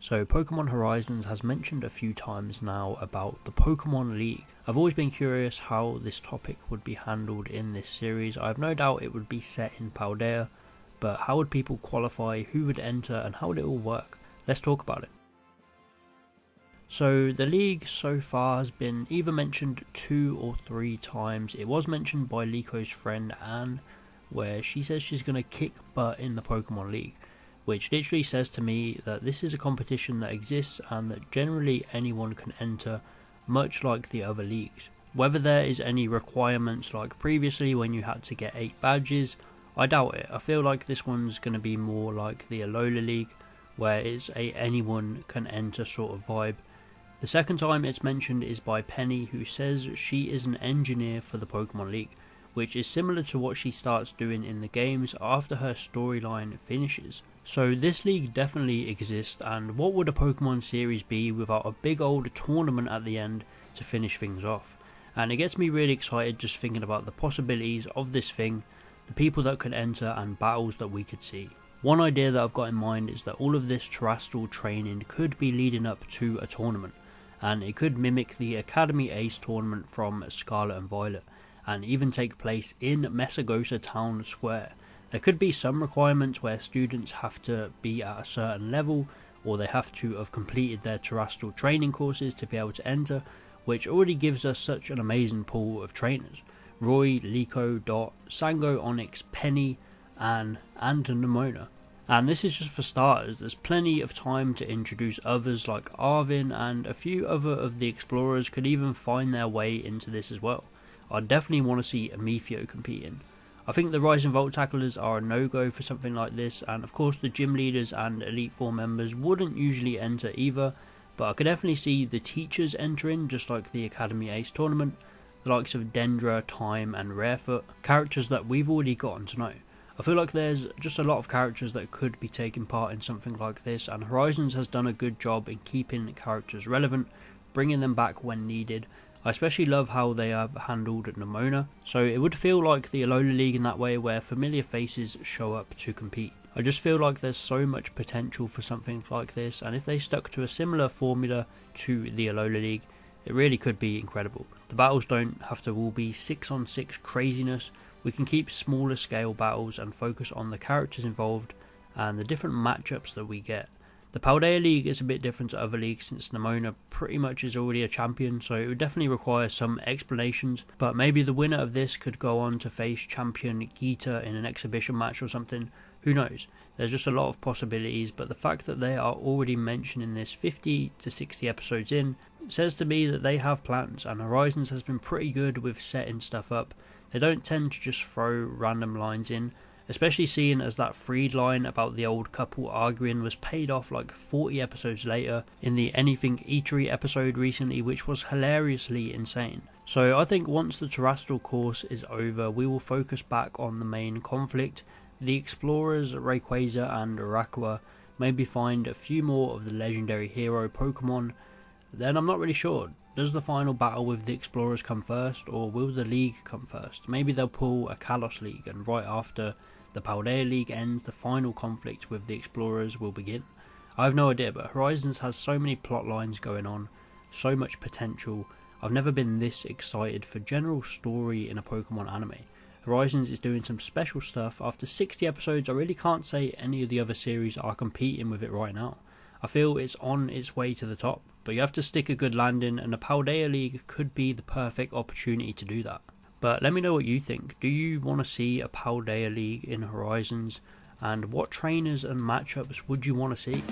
So Pokemon Horizons has mentioned a few times now about the Pokemon League. I've always been curious how this topic would be handled in this series. I have no doubt it would be set in Paldea, but how would people qualify, who would enter, and how would it all work? Let's talk about it. So the league so far has been either mentioned 2 or 3 times. It was mentioned by Lico's friend Anne, where she says she's going to kick butt in the Pokemon League, which literally says to me that this is a competition that exists and that generally anyone can enter, much like the other leagues. Whether there is any requirements like previously when you had to get 8 badges, I doubt it. I feel like this one's going to be more like the Alola League, where it's a anyone can enter sort of vibe. The second time it's mentioned is by Penny, who says she is an engineer for the Pokemon League, which is similar to what she starts doing in the games after her storyline finishes. So this league definitely exists, and what would a Pokemon series be without a big old tournament at the end to finish things off? And it gets me really excited just thinking about the possibilities of this thing, the people that could enter and battles that we could see. One idea that I've got in mind is that all of this terrestrial training could be leading up to a tournament, and it could mimic the Academy Ace tournament from Scarlet and Violet, and even take place in Mesagosa Town Square. There could be some requirements where students have to be at a certain level, or they have to have completed their terrestrial training courses to be able to enter, which already gives us such an amazing pool of trainers. Roy, Lico, Dot, Sango, Onyx, Penny, Anne, and Nimona. And this is just for starters. There's plenty of time to introduce others like Arvin, and a few other of the explorers could even find their way into this as well. I definitely want to see Amethio competing. I think the Rising Volt Tacklers are a no-go for something like this, and of course the gym leaders and Elite Four members wouldn't usually enter either, but I could definitely see the teachers entering, just like the Academy Ace tournament, the likes of Dendra, Time and Rarefoot, characters that we've already gotten to know. I feel like there's just a lot of characters that could be taking part in something like this, and Horizons has done a good job in keeping characters relevant, bringing them back when needed. I especially love how they have handled Nimona, so it would feel like the Alola League in that way, where familiar faces show up to compete. I just feel like there's so much potential for something like this, and if they stuck to a similar formula to the Alola League, it really could be incredible. The battles don't have to all be 6-on-6 craziness. We can keep smaller scale battles and focus on the characters involved and the different matchups that we get. The Paldea League is a bit different to other leagues since Nimona pretty much is already a champion, so it would definitely require some explanations, but maybe the winner of this could go on to face champion Geeta in an exhibition match or something. Who knows? There's just a lot of possibilities, but the fact that they are already mentioning this 50 to 60 episodes in says to me that they have plans, and Horizons has been pretty good with setting stuff up. They don't tend to just throw random lines in, especially seeing as that Freed line about the old couple arguing was paid off like 40 episodes later in the Anything Eatery episode recently, which was hilariously insane. So I think once the terrestrial course is over, we will focus back on the main conflict. The explorers Rayquaza and Rakua, maybe find a few more of the legendary hero Pokemon. Then I'm not really sure. Does the final battle with the explorers come first, or will the league come first? Maybe they'll pull a Kalos League, and right after the Paldea League ends, the final conflict with the explorers will begin. I have no idea, but Horizons has so many plot lines going on, so much potential. I've never been this excited for general story in a Pokemon anime. Horizons is doing some special stuff. After 60 episodes, I really can't say any of the other series are competing with it right now. I feel it's on its way to the top, but you have to stick a good landing, and the Paldea League could be the perfect opportunity to do that. But let me know what you think. Do you want to see a Paldea League in Horizons, and what trainers and matchups would you want to see?